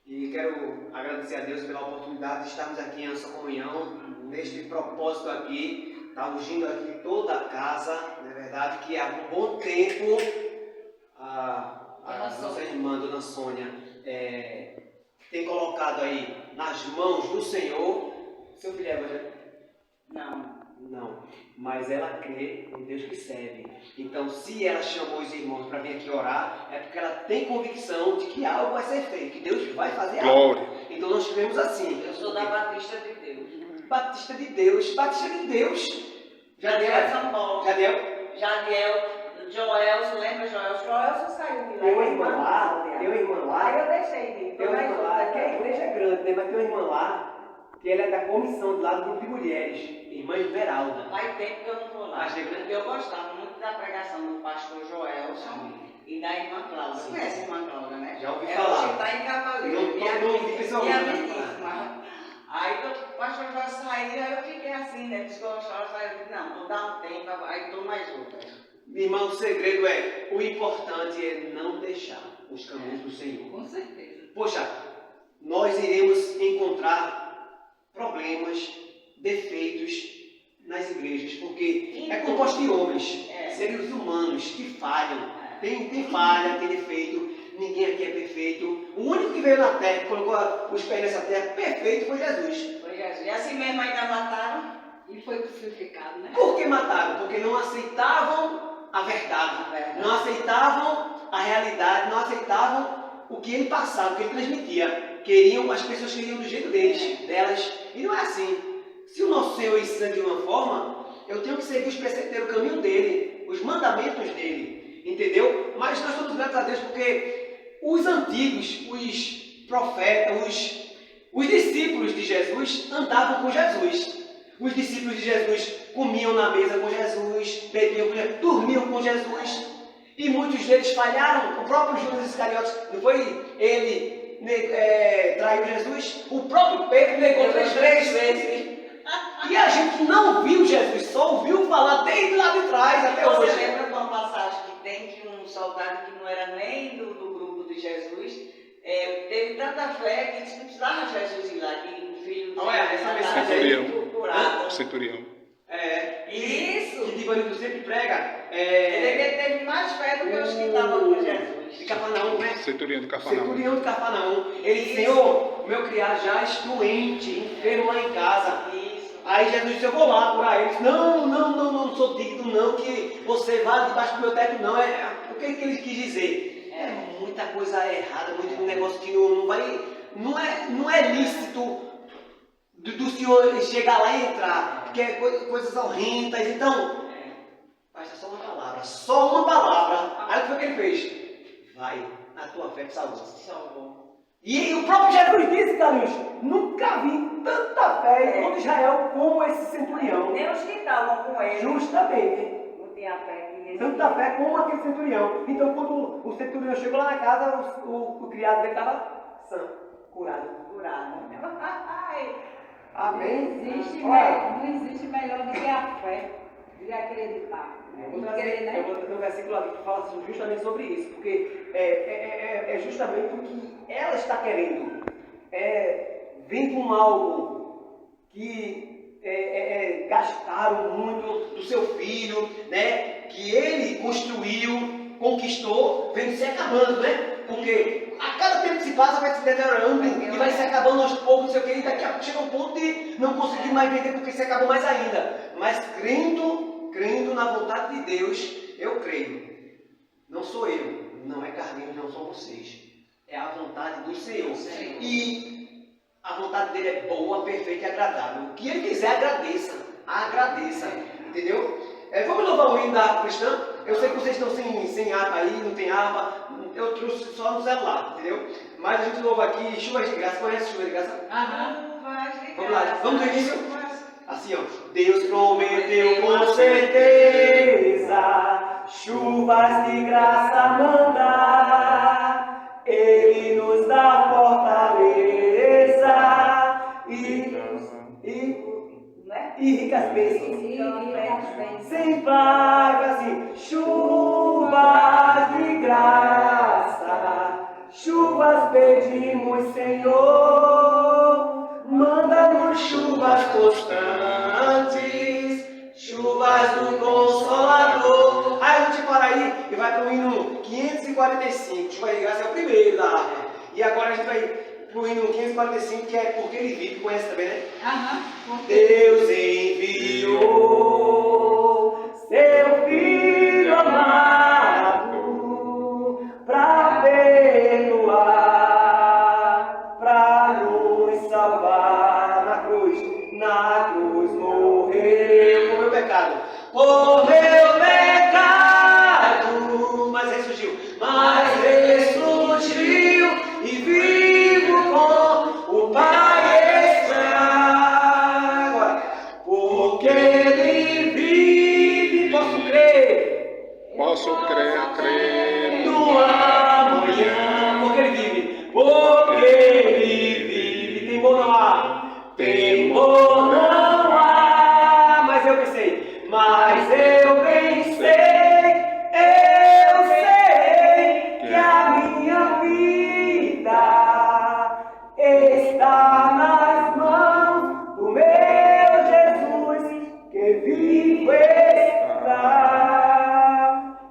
E quero agradecer a Deus pela oportunidade de estarmos aqui em nossa comunhão, neste propósito aqui, está ungindo aqui toda a casa, não é verdade? Que há um bom tempo a nossa irmã, Dona Sônia, tem colocado aí nas mãos do Senhor. Seu filho é evangélico? Não, mas ela crê em Deus que serve. Então, se ela chamou os irmãos para vir aqui orar, é porque ela tem convicção de que algo vai ser feito, que Deus vai fazer algo. Então, nós cremos assim. Eu sou da Batista de Deus. Batista de Deus. Batista de Deus. Jadiel São Paulo. Jadiel. Joel, você lembra Joel? Joel só saiu de lá. Tem uma irmã lá. Aí eu deixei de ir. Tem uma irmã lá, que a igreja é grande, né? Mas tem uma irmã lá, que ela é da comissão de lá do grupo de mulheres, irmã Esmeralda. Faz tempo que eu não vou lá. Eu gostava muito da pregação do pastor Joelson e da irmã Cláudia. Você conhece a irmã Cláudia, né? Já ouvi falar. Ela está em Cavaleiro. E a menina. Aí o pastor vai sair, aí eu fiquei assim, né? Desgostada, eu disse, não, vou dar um tempo, aí estou mais outra. Irmão, o segredo o importante é não deixar os caminhos do Senhor. Com certeza. Poxa, nós iremos encontrar problemas, defeitos nas igrejas, porque é composto de homens, seres humanos que falham. Tem falha, tem defeito, ninguém aqui é perfeito. O único que veio na terra, que colocou os pés nessa terra perfeito foi Jesus. Foi Jesus. E assim mesmo ainda mataram e foi crucificado, né? Por que mataram? Porque não aceitavam a verdade, não aceitavam a realidade, não aceitavam o que ele passava, o que ele transmitia. As pessoas queriam do jeito delas, e não é assim. Se o nosso Senhor ensina de uma forma, eu tenho que seguir os preceitos, o caminho dele, os mandamentos dele, entendeu? Mas nós estamos gratos a Deus porque os antigos, os profetas, os discípulos de Jesus andavam com Jesus. Os discípulos de Jesus comiam na mesa com Jesus, bebiam com Jesus, dormiam com Jesus. E muitos deles falharam. O próprio Judas Iscariotes, não foi ele traiu Jesus? O próprio Pedro negou três vezes. E a gente não viu Jesus, só ouviu falar desde lá de trás até hoje. Você lembra de uma passagem que tem que um soldado que não era nem do grupo de Jesus, teve tanta fé que disse que não precisava Jesus ir lá, que o filho Centurião. Isso! Que Divanildo sempre prega. Ele teve mais fé do que os que estavam com Jesus. De Cafarnaum, né? Centurião de Cafarnaum. Ele disse, Senhor, meu criado já é doente, enfermo lá em casa. Isso. Aí Jesus disse, eu vou lá curar ele. Não sou digno não que você vá debaixo do meu teto, não. O que ele quis dizer? É muita coisa errada, muito negócio que não é lícito do Senhor chegar lá e entrar, porque é coisas horrendas. Então, basta só uma palavra. Aí o que foi que ele fez? Vai, a tua fé te salvou. E o próprio Jesus disse, Carlinhos, nunca vi tanta fé em todo Israel como esse centurião. Nem os que estavam com ele. Justamente. Não tinha fé que ele. Tanta fé como aquele centurião. Então, quando o centurião chegou lá na casa, o criado dele estava sã, curado. Amém? Não existe melhor do que a fé, de acreditar. Eu vou trazer um versículo aqui que fala justamente sobre isso, porque é justamente o que ela está querendo. Vem com algo que gastaram muito do seu filho, né? Que ele construiu, conquistou, vem se acabando, né? Porque a cada tempo que se passa vai se deteriorando e vai se acabando aos poucos, não sei o que, e daqui a pouco chega um ponto de não conseguir mais vender porque se acabou mais ainda. Mas crendo na vontade de Deus, eu creio. Não sou eu, não é Carlinhos, não são vocês. É a vontade do Senhor. E a vontade dele é boa, perfeita e agradável. O que ele quiser, agradeça. Entendeu? Vamos louvar o hino da harpa cristã? Eu sei que vocês estão sem harpa aí, não tem harpa. Eu trouxe só no celular, entendeu? Mas a gente louva aqui chuvas de graça. Conhece chuvas de graça? Vamos lá, vamos no início? Assim, ó. Deus prometeu com certeza chuvas de graça mandar. Ele nos dá fortaleza e ricas bênçãos. Sem praga, assim, chuvas de graça, chuvas pedimos. pedimos, Senhor, manda-nos chuvas constantes, chuvas do Consolador. Aí a gente para aí e vai para o hino 545, chuva de graça é o primeiro da árvore. E agora a gente vai para o hino 545, que é Porque Ele Vive, conhece também, né? Deus enviou seu Filho amado para perdoar, para nos salvar na cruz morreu por meu pecado, mas ressurgiu e vivo com o Pai está. Agora, porque Ele vive, posso crer no amanhã, porque Ele vive, temor não há, mas eu sei que a minha vida está nas mãos do meu Jesus, que vivo está.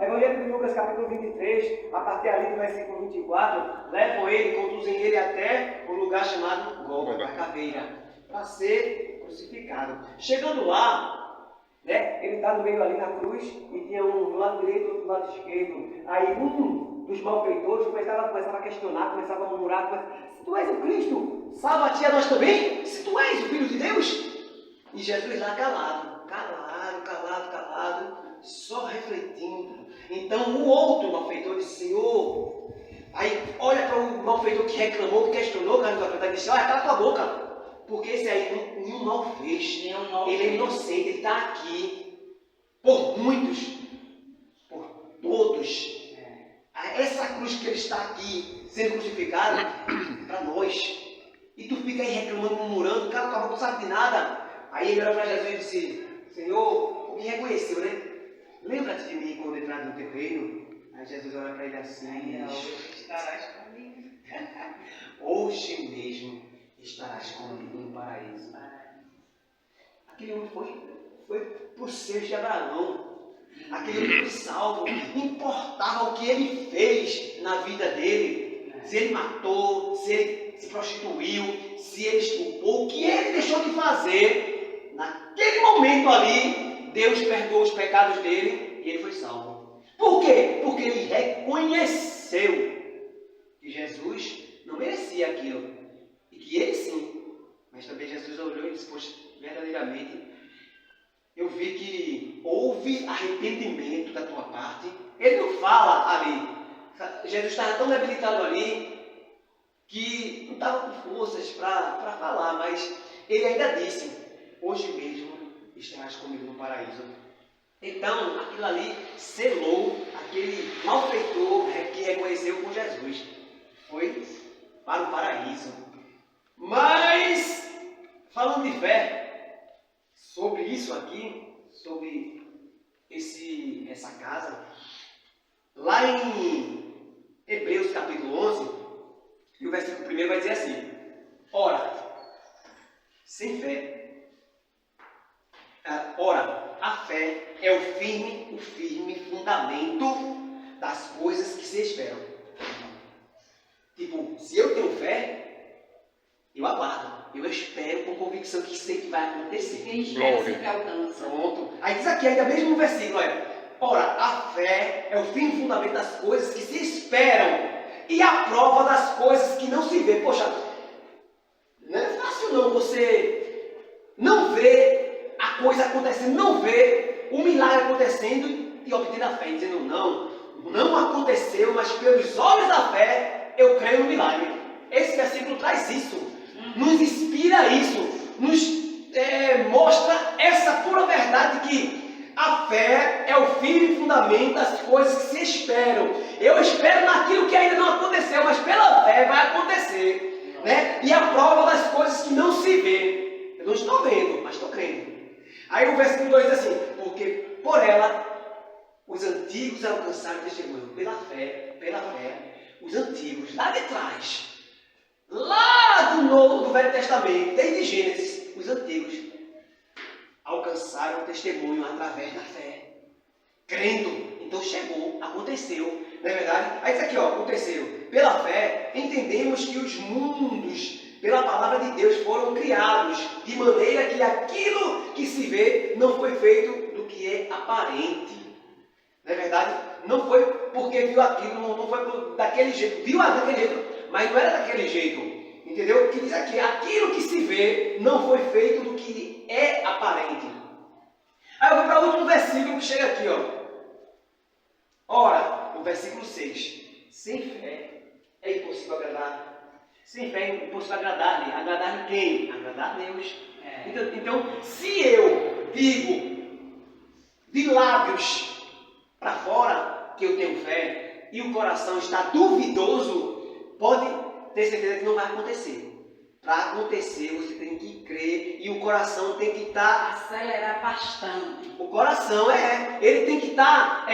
Evangelho de Lucas, capítulo 23, a partir ali do versículo 24, levam ele, conduzem ele até um lugar chamado Gólgota, a caveira, para ser crucificado. Chegando lá, né, ele está no meio ali na cruz e tinha um do lado direito e outro do lado esquerdo. Aí um dos malfeitores começava a questionar, começava a murmurar: se tu és o Cristo, salva-te a nós também, se tu és o Filho de Deus. E Jesus lá calado, só refletindo. Então o outro malfeitor disse: Senhor, aí olha para o malfeitor que reclamou, que questionou, e disse: olha, cala tua boca. Porque esse aí nenhum mal fez. Ele é inocente, ele está aqui por muitos, por todos. Essa cruz que ele está aqui sendo crucificado para nós. E tu fica aí reclamando, murmurando, cara, tua boca não sabe de nada. Aí ele olhou para Jesus e disse: Senhor, me reconheceu, né? Lembra-te de mim quando entrar no teu reino. Aí Jesus olha para ele assim: hoje estarás comigo. Hoje mesmo estarás comigo no paraíso. Aquele homem foi por ser de Abraão. Aquele homem foi salvo. Não importava o que ele fez na vida dele. Se ele matou, se ele se prostituiu, se ele estupou, o que ele deixou de fazer, naquele momento ali, Deus perdoou os pecados dele e ele foi salvo. Por quê? Porque ele reconheceu que Jesus não merecia aquilo. E que ele sim. Mas também Jesus olhou e disse: poxa, verdadeiramente, eu vi que houve arrependimento da tua parte. Ele não fala ali. Jesus estava tão debilitado ali que não estava com forças para falar, mas ele ainda disse: hoje mesmo estarás comigo no paraíso. Então, aquilo ali selou aquele malfeitor que reconheceu com Jesus. Foi para o paraíso. Mas, falando de fé, sobre isso aqui, sobre essa casa, lá em Hebreus capítulo 11, e o versículo 1 vai dizer assim: ora, sem fé, a fé é o firme fundamento das coisas que se esperam. Tipo, se eu tenho fé, eu aguardo, eu espero com convicção que sei que vai acontecer. Quem espera sempre alcança. Pronto. Aí diz aqui, ainda mesmo no versículo, olha: ora, a fé é o firme fundamento das coisas que se esperam e a prova das coisas que não se vê. Poxa, não é fácil não você não ver a coisa acontecendo, não ver o milagre acontecendo e obter a fé, dizendo: não aconteceu, mas pelos olhos da fé eu creio no milagre. Esse versículo traz isso, nos inspira isso, nos mostra essa pura verdade que a fé é o firme fundamento das coisas que se esperam. Eu espero naquilo que ainda não aconteceu, mas pela fé vai acontecer, né? E a prova das coisas que não se vê. Eu não estou vendo, mas estou crendo. Aí o versículo 2 diz assim: porque por ela os antigos alcançaram testemunho. Pela fé, os antigos lá de trás Velho Testamento, desde Gênesis, os antigos, alcançaram o testemunho através da fé. Crendo. Então chegou, aconteceu. Não é verdade? Aí diz aqui, ó, o terceiro. Pela fé, entendemos que os mundos, pela palavra de Deus, foram criados, de maneira que aquilo que se vê não foi feito do que é aparente. Não é verdade? Não foi porque viu aquilo, não foi daquele jeito. Viu daquele jeito, mas não era daquele jeito. Entendeu? Que diz aqui, aquilo que se vê não foi feito do que é aparente. Aí eu vou para o último versículo que chega aqui, ó. Ora, o versículo 6. Sem fé é impossível agradar. Sem fé é impossível agradar-lhe. Agradar-lhe quem? Agradar a Deus. Então, se eu digo de lábios para fora que eu tenho fé e o coração está duvidoso, pode ter certeza que não vai acontecer. Para acontecer, você tem que crer e o coração tem que estar... Acelerar bastante. O coração, ele tem que estar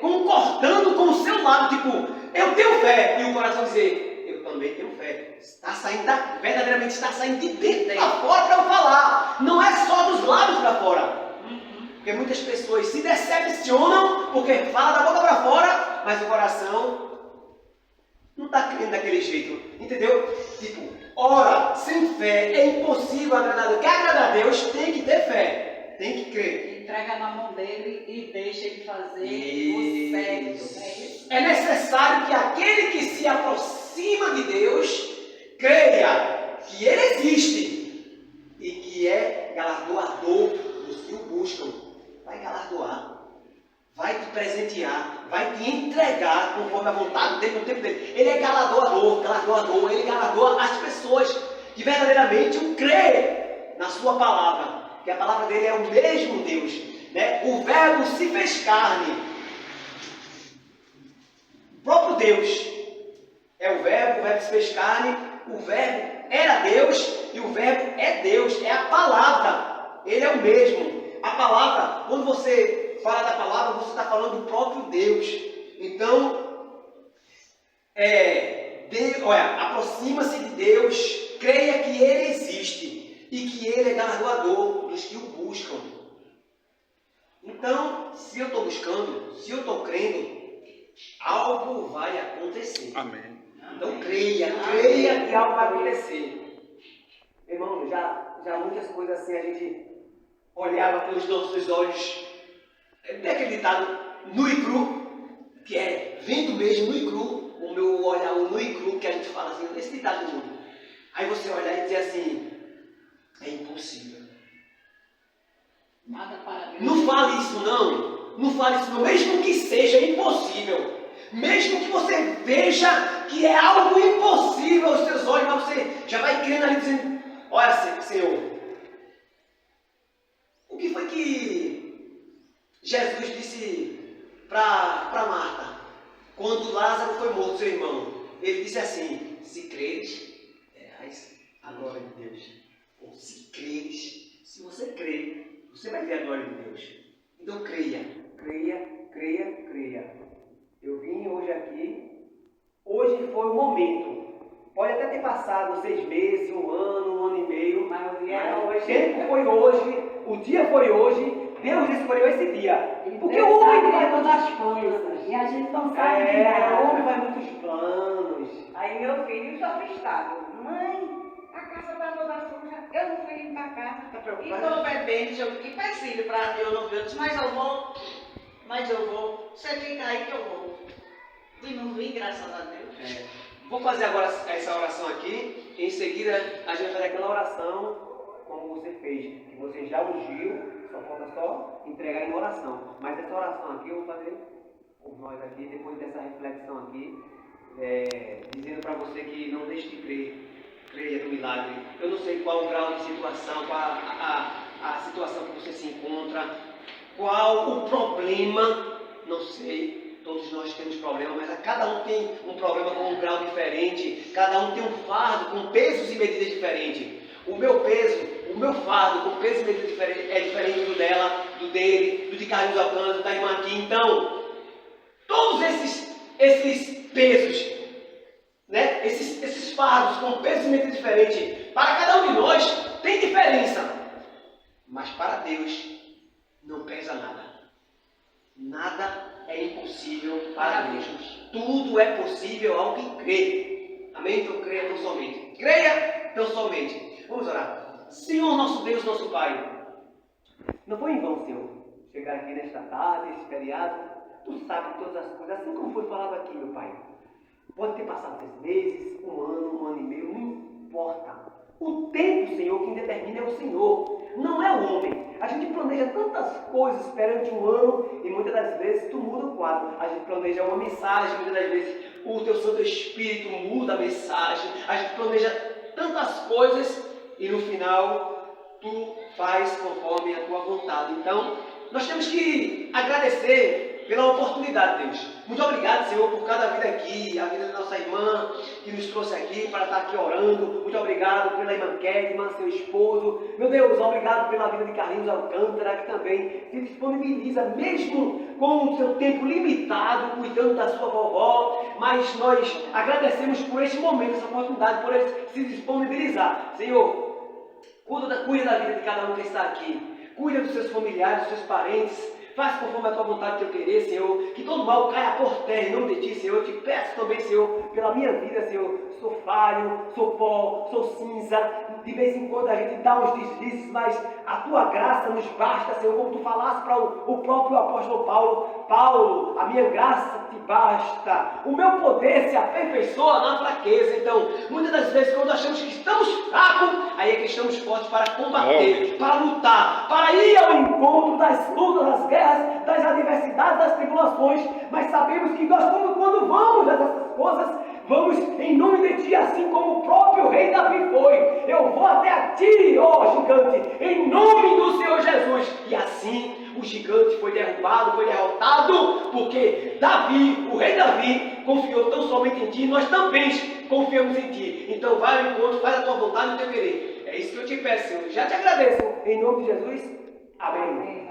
concordando com o seu lado, tipo, eu tenho fé, e o coração dizer, eu também tenho fé. Está saindo, verdadeiramente está saindo de dentro para fora para eu falar. Não é só dos lábios para fora. Porque muitas pessoas se decepcionam porque fala da boca para fora, mas o coração não está crendo daquele jeito. Entendeu? Tipo, ora, sem fé é impossível agradar a Deus. Quer agradar a Deus, tem que ter fé. Tem que crer. Entrega na mão dele e deixa ele fazer Isso. o certo. É necessário que aquele que se aproxima de Deus creia que Ele existe e que é galardoador dos que o buscam. Vai galardoar, vai te presentear, vai te entregar conforme a vontade dele no tempo dele. Ele é galardoador, ele galardoa as pessoas que verdadeiramente o creem na sua palavra. Que a palavra dele é o mesmo Deus, né? O verbo se fez carne. O próprio Deus é o verbo se fez carne, o verbo era Deus e o verbo é Deus, é a palavra. Ele é o mesmo. A palavra, quando você fala da palavra, você está falando do próprio Deus. Então, aproxima-se de Deus, creia que Ele existe e que Ele é galardoador dos que o buscam. Então, se eu estou buscando, se eu estou crendo, algo vai acontecer. Amém. Então creia que algo vai acontecer. Irmão, já muitas coisas assim a gente olhava pelos nossos olhos. Tem aquele ditado nu e cru, que é vendo mesmo nu e cru, o meu olhar o nu e cru, que a gente fala assim, esse ditado do mundo. Aí você olhar e dizer assim, é impossível. Nada para Deus. Não fale isso não. Não fale isso não. Mesmo que seja impossível. Mesmo que você veja que é algo impossível aos seus olhos, mas você já vai crendo ali dizendo, olha Senhor, o que foi que Jesus disse para Marta, quando Lázaro foi morto, seu irmão? Ele disse assim, se creres, verás a glória de Deus. Ou se creres, se você crer, você vai ver a glória de Deus. Então creia. Eu vim hoje aqui, hoje foi o momento. Pode até ter passado 6 meses, 1 ano e meio, mas o tempo foi hoje, o dia foi hoje, Deus escolheu esse dia. Porque o homem vai das coisas e a gente não sabe de o nada. homem faz muitos planos. Aí meu filho sofistado. Mãe, a casa está toda suja, eu não fui limpar a casa. Tá preocupado? Estou bebendo, que empecilho para eu não ver. Eu disse, mas eu vou. Você fica aí que eu vou. E não vim, graças a Deus. Vou fazer agora essa oração aqui, e em seguida a gente vai fazer aquela oração como você fez, que você já ungiu, só falta só entregar em oração. Mas essa oração aqui eu vou fazer por nós aqui, depois dessa reflexão aqui, dizendo para você que não deixe de crer, creia no milagre. Eu não sei qual o grau de situação, qual a situação que você se encontra, qual o problema, não sei. Todos nós temos problemas, mas cada um tem um problema com um grau diferente, cada um tem um fardo com pesos e medidas diferentes. O meu peso, o meu fardo com peso e medidas diferentes é diferente do dela, do dele, do de Carlos Alcântara, da irmã aqui. Então, todos esses pesos, né? esses fardos com peso e medida diferente, para cada um de nós tem diferença. Mas para Deus não pesa nada. Nada é impossível para Deus. Tudo é possível ao que crê. Amém? Então creia tão somente. Creia tão somente. Vamos orar. Senhor, nosso Deus, nosso Pai. Não foi em vão, Senhor, chegar aqui nesta tarde, esse feriado. Tu sabe todas as coisas, assim como foi falado aqui, meu Pai. Pode ter passado 6 meses, um ano e meio, não importa. O tempo, Senhor, quem determina é o Senhor, não é o homem. A gente planeja tantas coisas perante um ano e muitas das vezes tu muda o quadro. A gente planeja uma mensagem, muitas das vezes o teu Santo Espírito muda a mensagem. A gente planeja tantas coisas e no final tu faz conforme a tua vontade. Então, nós temos que agradecer pela oportunidade, Deus. Muito obrigado, Senhor, por cada vida aqui, a vida da nossa irmã que nos trouxe aqui para estar aqui orando. Muito obrigado pela irmã Kedman, seu esposo. Meu Deus, obrigado pela vida de Carlinhos Alcântara, que também se disponibiliza, mesmo com o seu tempo limitado, cuidando da sua vovó. Mas nós agradecemos por este momento, essa oportunidade, por ele se disponibilizar. Senhor, cuida da vida de cada um que está aqui. Cuida dos seus familiares, dos seus parentes. Faz conforme a tua vontade, teu querer, Senhor. Que todo mal caia por terra em nome de ti, Senhor. Eu te peço também, Senhor, pela minha vida, Senhor. Sou falho, sou pó, sou cinza. De vez em quando a gente dá uns deslizes, mas a tua graça nos basta, Senhor. Como tu falaste para o próprio apóstolo Paulo. Paulo, a minha graça te basta. O meu poder se aperfeiçoa na fraqueza. Então, muitas das vezes, quando achamos que estamos fracos, aí é que estamos fortes para combater, para lutar, para ir ao encontro das lutas, das guerras, das adversidades, das tribulações, mas sabemos que nós, quando vamos a essas coisas, vamos em nome de ti, assim como o próprio rei Davi foi. Eu vou até a ti, ó gigante, em nome do Senhor Jesus. E assim o gigante foi derrubado, foi derrotado, porque Davi, o rei Davi, confiou tão somente em ti, e nós também confiamos em ti. Então vai ao encontro, faz a tua vontade e o teu querer. É isso que eu te peço, Senhor. Já te agradeço. Em nome de Jesus. Amém.